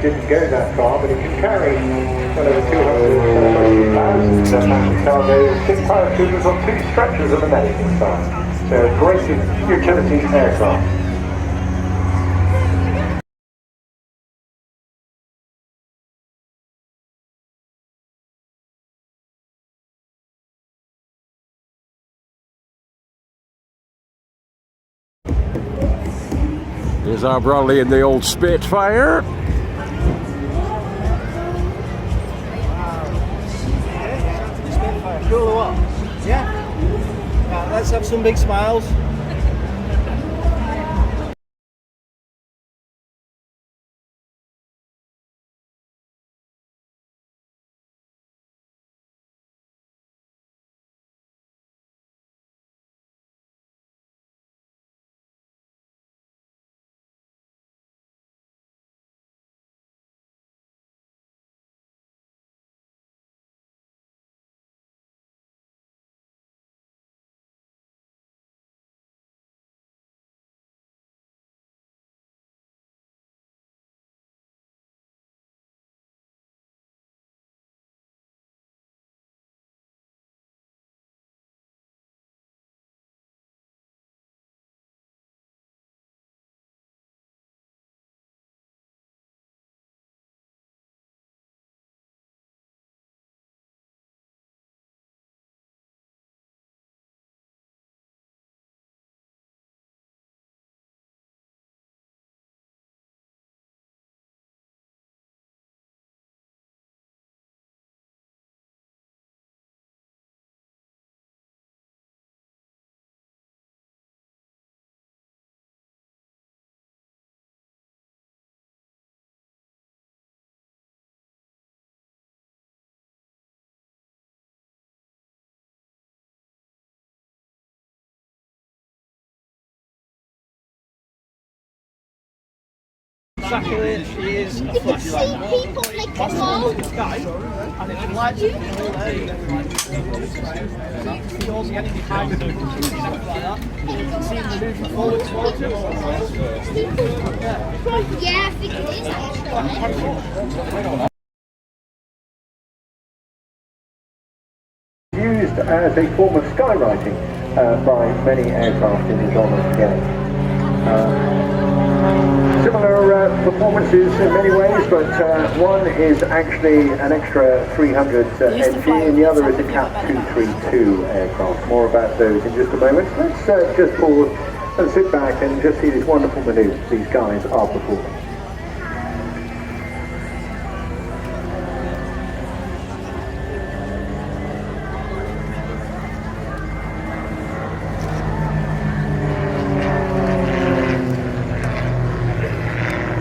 Didn't go that far, but it can carry well over 200,000 passengers cargo, 6 paratroopers on 2 stretchers of the medic inside. So a great utility aircraft. Here's our Bradley in the old Spitfire. Cool or what? Yeah? Let's have some big smiles. Exactly, she is a flashlight. People make a small. And it lights up the whole area. See all the enemy behind them, exactly like that. You can see them moving forward towards you. Yeah, I think it is actually. Used as a form of skywriting by many aircraft in his honour today. Similar performances in many ways, but one is actually an extra 300 NG and the other is a CAP 232 aircraft. More about those in just a moment. Let's just pause and sit back and just see these wonderful manoeuvres these guys are performing.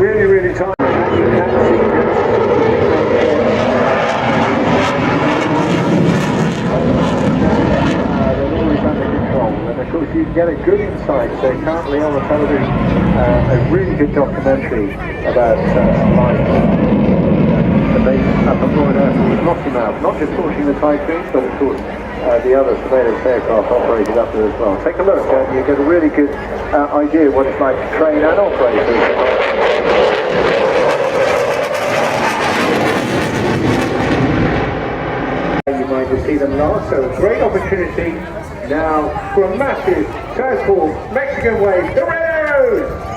Really tight. You can see they're always under control, and of course you get a good insight. So currently on the television, a really good documentary about life the base at the Florida Nottingham, not just launching the Typhoon, but of course the other surveillance aircraft operated up there as well. Take a look, and you get a really good idea of what it's like to train and operate these. You might have seen them last, so a great opportunity now for a massive Southport Mexican wave. The Red Arrows!